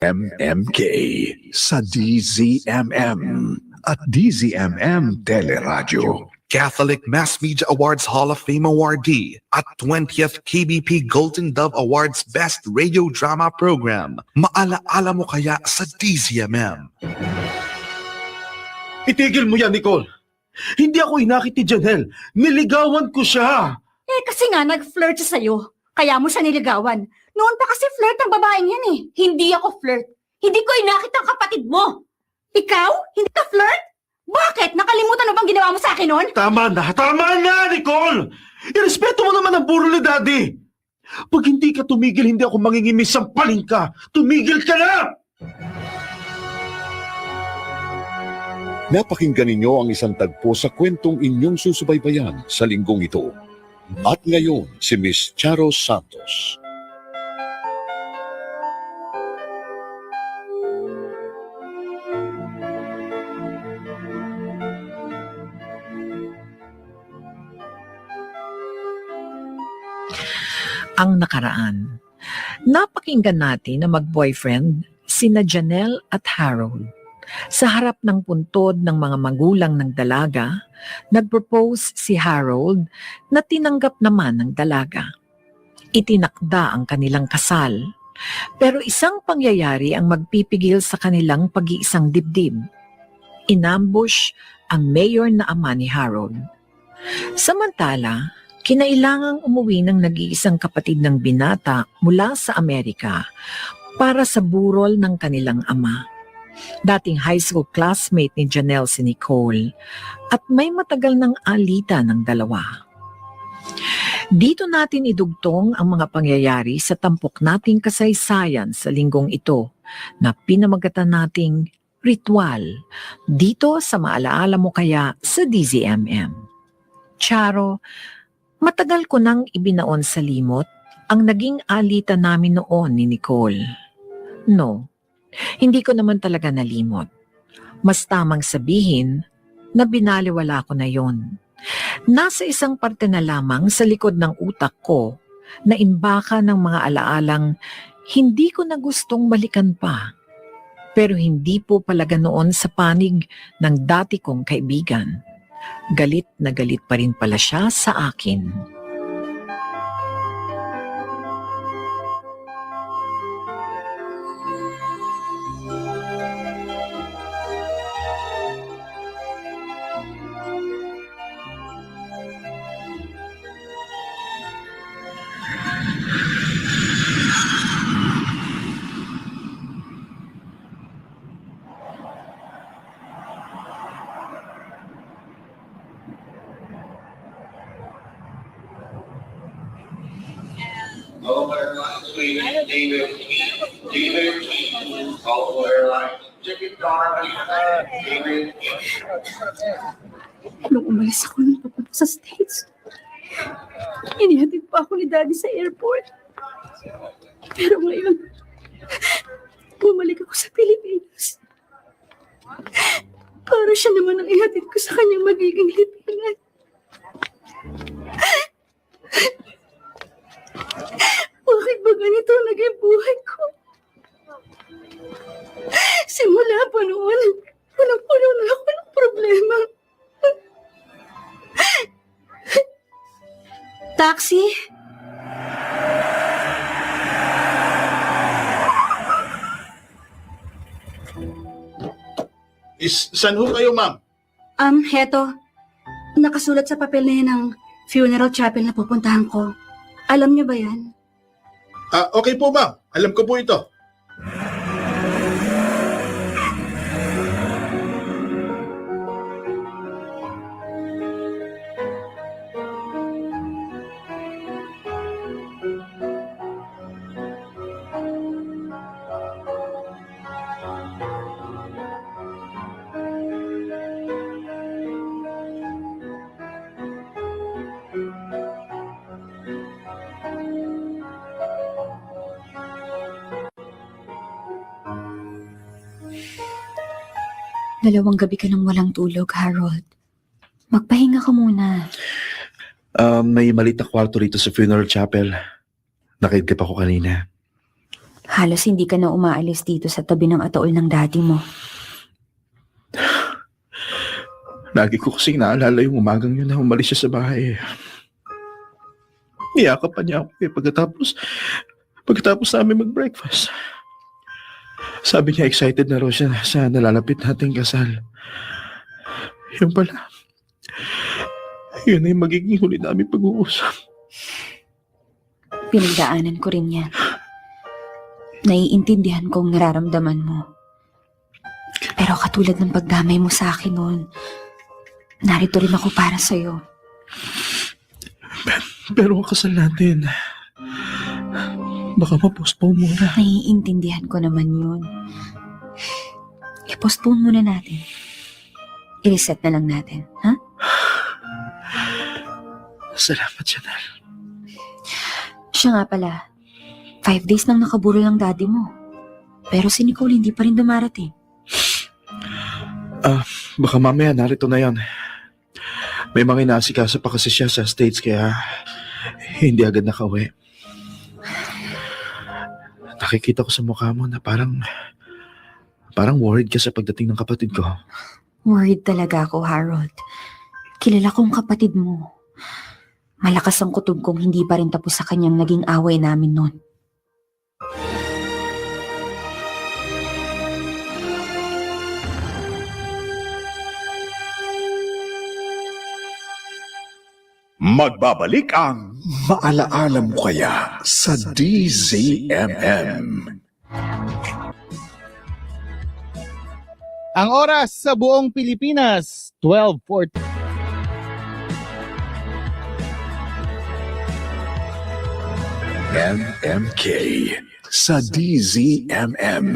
MMK sa DZMM at DZMM Teleradyo. Catholic Mass Media Awards Hall of Fame awardee at 20th KBP Golden Dove Awards Best Radio Drama Program. Maalaala mo kaya sa DZMM? Itigil mo yan, Nicole. Hindi ako inakit ni Janelle. Niligawan ko siya. Kasi nga nag-flirt siya sa'yo. Kaya mo siya niligawan. Noon pa kasi flirt ang babaeng yan eh. Hindi ako flirt. Hindi ko inakit ang kapatid mo. Ikaw? Hindi ka flirt? Bakit? Nakalimutan mo bang ginawa mo sa akin noon? Tama na, Nicole! Irespeto mo naman ang puro ni Daddy. Pag hindi ka tumigil, hindi ako mangingimis ang paling ka. Tumigil ka na! Napakinggan ninyo ang isang tagpo sa kwentong inyong susubaybayan sa linggong ito. At ngayon, si Miss Charo Santos. Ang nakaraan. Napakinggan natin na mag-boyfriend sina Janelle at Harold. Sa harap ng puntod ng mga magulang ng dalaga, nag-propose si Harold na tinanggap naman ng dalaga. Itinakda ang kanilang kasal, pero isang pangyayari ang magpipigil sa kanilang pag-iisang dibdib. Inambush ang mayor na ama ni Harold. Samantala, kinailangang umuwi ng nag-iisang kapatid ng binata mula sa Amerika para sa burol ng kanilang ama. Dating high school classmate ni Janelle si Nicole at may matagal ng alitan ng dalawa. Dito natin idugtong ang mga pangyayari sa tampok nating kasaysayan sa linggong ito na pinamagatan nating ritual dito sa Maalaala Mo Kaya sa DZMM. Charo, matagal ko nang ibinaon sa limot ang naging alitan namin noon ni Nicole. No, hindi ko naman talaga nalimot. Mas tamang sabihin na binaliwala ko na yon. Nasa isang parte na lamang sa likod ng utak ko na imbaka ng mga alaalang hindi ko na gustong balikan pa. Pero hindi po pala ganoon sa panig ng dati kong kaibigan. Galit na galit pa rin pala siya sa akin. Global Airlines, Sweden, David, Global Airlines, ticket Donovan, David. Nung umalis ako nung papunta sa States, inihatid pa ako ni Daddy sa airport. Pero ngayon, bumalik ako sa Pilipinas. Para siya naman ang ihatid ko sa kanyang magiging lipinan. Bakit ba ganito naging buhay ko? Simula pa noon, punong-puno na ako ng problema. Taxi? Saan ho kayo, ma'am? Heto. Nakasulat sa papel na yan ang funeral chapel na pupuntahan ko. Alam niyo ba yan? Okay po, ma'am. Alam ko po ito. Dalawang gabi ka nang walang tulog, Harold. Magpahinga ka muna. May maliit na kwarto rito sa funeral chapel. Nakaidlip ako kanina. Halos hindi ka na umaalis dito sa tabi ng ataol ng daddy mo. Lagi ko kasing naalala yung umagang yun na umalis siya sa bahay. Niyakap pa niya ako pagkatapos namin mag-breakfast. Sabi niya excited na raw siya sa nalalapit nating kasal. Yun pala. Yun ay magiging huli namin pag-uusap. Pinagdaanan ko rin yan. Naiintindihan ko ang nararamdaman mo. Pero katulad ng pagdamay mo sa akin noon, narito rin ako para sa'yo. Pero ang kasal natin, baka ma-postpone muna. Naiintindihan ko naman yun. I-postpone muna natin. I-reset na lang natin, ha? Salamat, Janelle. Siya nga pala, 5 days nang nakaburo ng daddy mo. Pero si Nicole hindi pa rin dumarating. Baka mamaya narito na yan. May mga inaasikaso pa kasi siya sa States kaya hindi agad nakauwi. Nakikita ko sa mukha mo na parang worried ka sa pagdating ng kapatid ko. Worried talaga ako, Harold. Kilala kong kapatid mo. Malakas ang kutob kong hindi pa rin tapos sa kanyang naging away namin noon. Magbabalik ang Maalaala Mo Kaya sa DZMM. Ang oras sa buong Pilipinas, 12:40. MMK sa DZMM.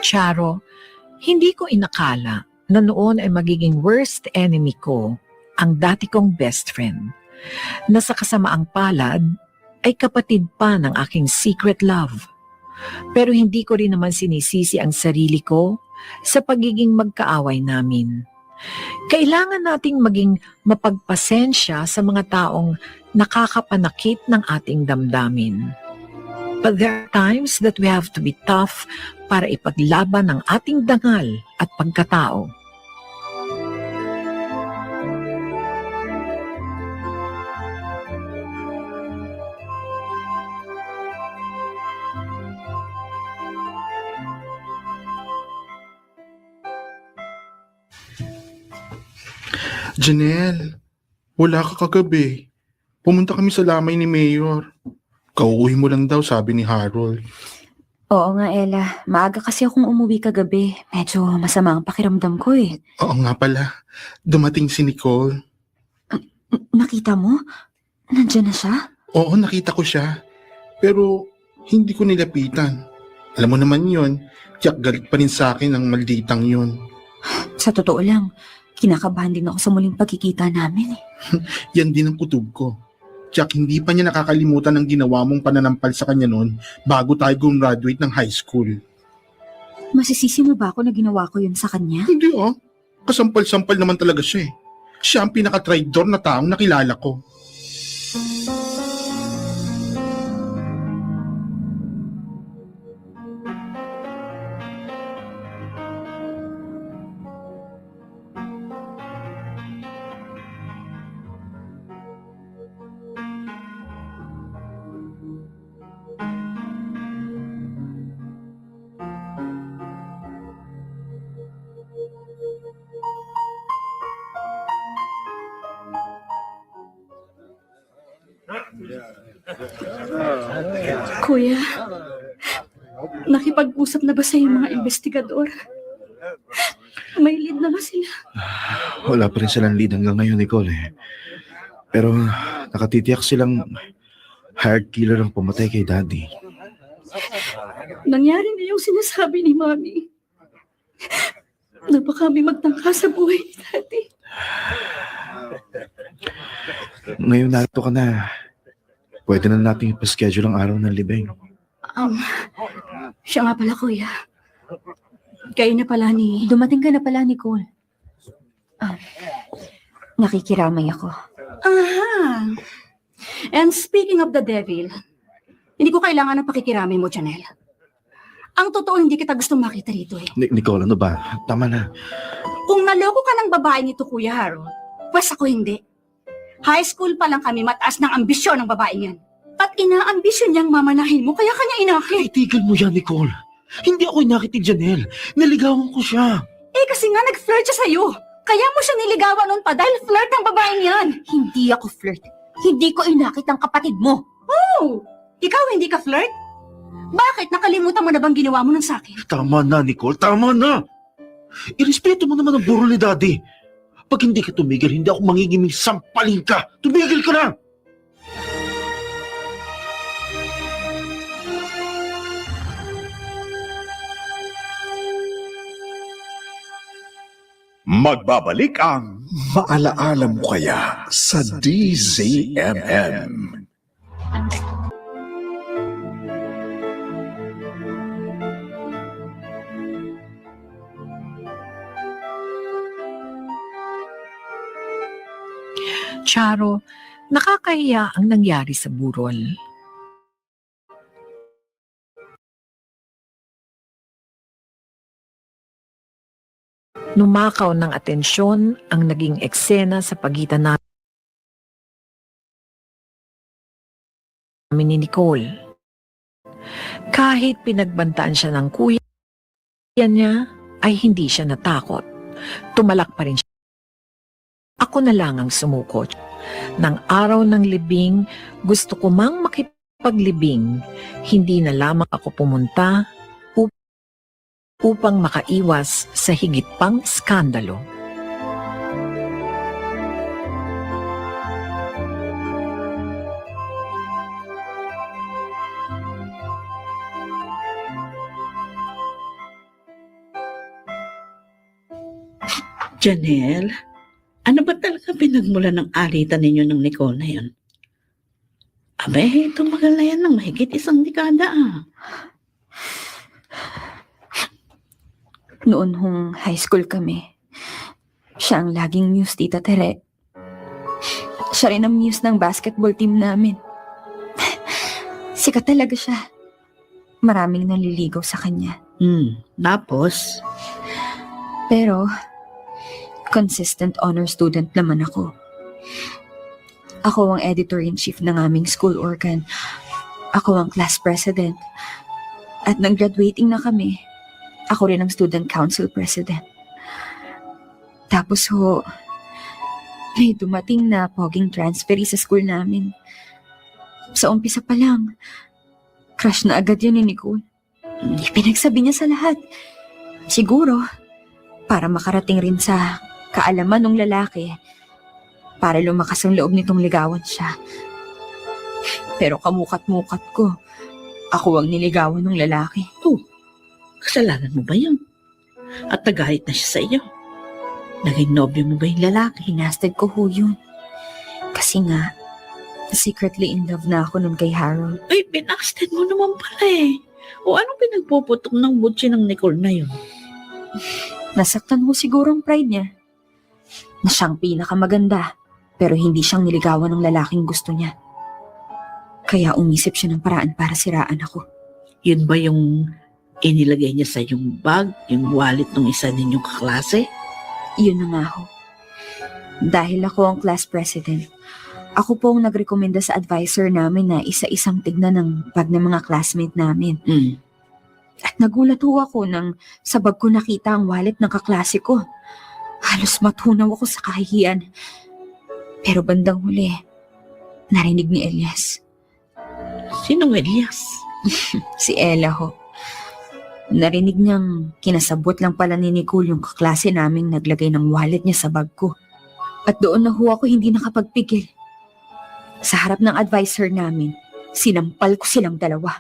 Charo, hindi ko inakala na noon ay magiging worst enemy ko ang dati kong best friend, na sa kasamaang palad ay kapatid pa ng aking secret love. Pero hindi ko rin naman sinisisi ang sarili ko sa pagiging magkaaway namin. Kailangan nating maging mapagpasensya sa mga taong nakakapanakit ng ating damdamin. But there are times that we have to be tough para ipaglaban ang ating dangal at pagkatao. Janelle, wala ka kagabi. Pumunta kami sa lamay ni Mayor. Kauuwi mo lang daw, sabi ni Harold. Oo nga, Ella. Maaga kasi akong umuwi kagabi. Medyo masama ang pakiramdam ko eh. Oo nga pala, dumating si Nicole. Nakita mo? Nandiyan na siya? Oo, nakita ko siya. Pero hindi ko nilapitan. Alam mo naman yun, tiyak galit pa rin sa akin ang malditang yun. Sa totoo lang, kinakabahan din ako sa muling pagkikita namin eh. Yan din ang kutob ko. Tiyak hindi pa niya nakakalimutan ang ginawa mong pananampal sa kanya noon bago tayo gumraduate ng high school. Masisisi mo ba ako na ginawa ko yun sa kanya? Hindi kasampal-sampal naman talaga siya eh. Siya ang pinaka-traidor na taong nakilala ko. Kuya, nakipag-usap na ba sa yung mga investigador? May lead na ba sila? Wala pa rin silang lead hanggang ngayon, Nicole eh. Pero nakatitiyak silang hired killer ang pumatay kay Daddy. Nangyari na yung sinasabi ni Mami. Na baka may magtangka sa buhay ni Daddy. Ngayon narito ka na. Pwede na natin ipaschedule ang araw ng libing. Siya nga pala, kuya. Kayo na pala ni... Dumating ka na pala, Nicole. Nakikiramay ako. Aha! And speaking of the devil, hindi ko kailangan ng pakikiramay mo, Janelle. Ang totoo, hindi kita gustong makita rito eh. Nicole, ano ba? Tama na. Kung naloko ka ng babae nito, Kuya Harold, pues ako hindi. High school pa lang kami, mataas ng ambisyon ng babaeng yan. At inaambisyon niyang mamanahin mo, kaya kanya inakit. Itigil mo yan, Nicole. Hindi ako inakit ni Janelle. Naligawan ko siya. Eh kasi nga nag-flirt siya sa'yo. Kaya mo siya niligawan noon pa dahil flirt ng babaeng yan. Hindi ako flirt. Hindi ko inakit ang kapatid mo. Oh! Ikaw hindi ka flirt? Bakit? Nakalimutan mo na bang ginawa mo nun sa akin? Tama na, Nicole. Tama na. Irespeto mo naman ang burol ni Daddy. Pag hindi ka tumigil, hindi ako mangingiming sampalin ka. Tumigil ka na! Magbabalik ang Maalaala Mo Kaya sa DZMM. Charo, nakakahiya ang nangyari sa burol. Numakaw ng atensyon ang naging eksena sa pagitan namin ni Nicole. Kahit pinagbantaan siya ng kuya niya, ay hindi siya natakot. Tumalak pa rin siya. Ako na lang ang sumuko. Nang araw ng libing, gusto ko mang makipaglibing. Hindi na lamang ako pumunta upang makaiwas sa higit pang skandalo. Janelle, ano ba talaga pinagmula ng alitan ninyo ng Nicole na yun? Abe, tumagal na yan ng mahigit 1 dekada ah. Noon hong high school kami, siya ang laging muse, Tita Tere. Siya rin ang muse ng basketball team namin. Sikat talaga siya. Maraming naliligaw sa kanya. Tapos? Pero, consistent honor student naman ako. Ako ang editor-in-chief ng aming school organ. Ako ang class president. At nang graduating na kami, ako rin ang student council president. Tapos may dumating na poging transferee sa school namin. Sa umpisa pa lang, crush na agad yun ni Nicole. Pinagsabi niya sa lahat. Siguro, para makarating rin sa kaalaman ng lalaki, para lumakas ang loob nitong ligawan siya. Pero kamukat-mukat ko, ako ang niligawan ng lalaki. Kasalanan mo ba yun? At nagalit na siya sa iyo? Naging nobyo mo ba yung lalaki? Hinastad ko yun. Kasi nga, secretly in love na ako nun kay Harold. Ay, pinasted mo naman pala eh. O anong pinagpuputok ng butsi ng Nicole na yun? Nasaktan ko siguro ang pride niya. Na siyang pinakamaganda, pero hindi siyang niligawan ng lalaking gusto niya. Kaya umisip siya ng paraan para siraan ako. Yun ba yung inilagay niya sa yung bag, yung wallet ng isa ninyong kaklase? Yun na nga ho. Dahil ako ang class president, ako po ang nagrekomenda sa advisor namin na isa-isang tignan ng bag ng mga classmate namin. At nagulat ho ako nang sa bag ko nakita ang wallet ng kaklase ko. Halos matunaw ako sa kahihiyan. Pero bandang huli, narinig ni Elias. Sinong Elias? Si Ella ho. Narinig niyang kinasabot lang pala ni Nicole yung kaklase naming naglagay ng wallet niya sa bag ko. At doon na ho ako hindi nakapagpigil. Sa harap ng advisor namin, sinampal ko silang dalawa.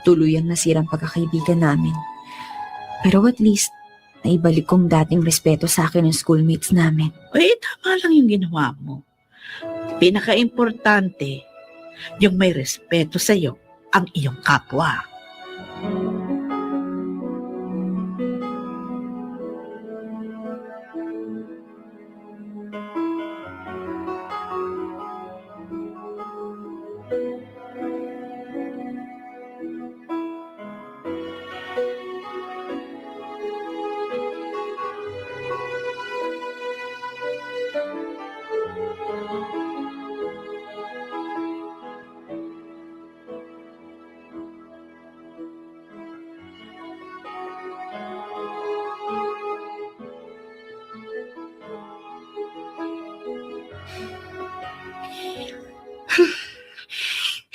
Tuluyang nasirang pagkakaibigan namin. Pero at least, naibalik kong dating respeto sa akin ng schoolmates namin. Ay, tama lang yung ginawa mo. Pinaka-importante, yung may respeto sa'yo ang iyong kapwa.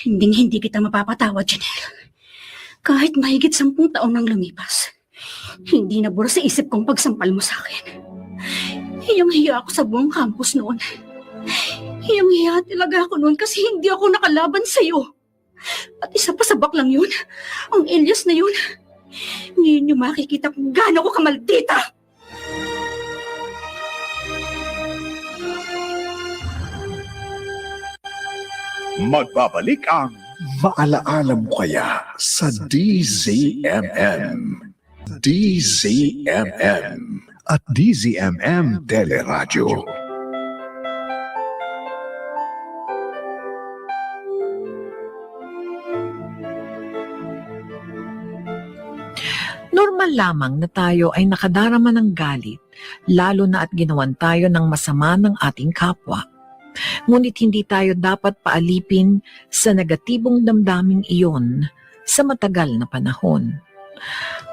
Hindi kita mapapatawad, Janelle. Kahit mahigit 10 taon nang lumipas, hindi nabura sa isip kong pagsampal mo sa akin. Hiyang-hiya ako sa buong campus noon. Hiyang-hiya talaga ako noon kasi hindi ako nakalaban sa'yo. At isa pa sa baklang yun, ang Elias na yun. Ngayon yung makikita kung gaano ko kamaldita. Magbabalik ang Maalaala Mo Kaya sa DZMM. DZMM at DZMM Teleradyo. Normal lamang na tayo ay nakadarama ng galit, lalo na at ginawan tayo ng masama ng ating kapwa. Ngunit hindi tayo dapat paalipin sa negatibong damdaming iyon sa matagal na panahon.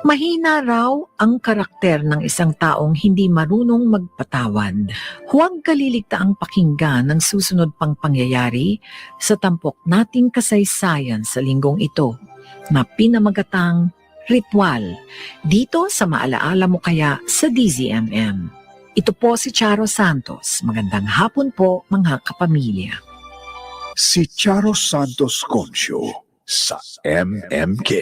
Mahina raw ang karakter ng isang taong hindi marunong magpatawad. Huwag kaliligtaang pakinggan ng susunod pang pangyayari sa tampok nating kasaysayan sa linggong ito na pinamagatang Ritual, dito sa Maalaala Mo Kaya sa DZMM. Ito po si Charo Santos. Magandang hapon po mga kapamilya. Si Charo Santos Concio sa MMK.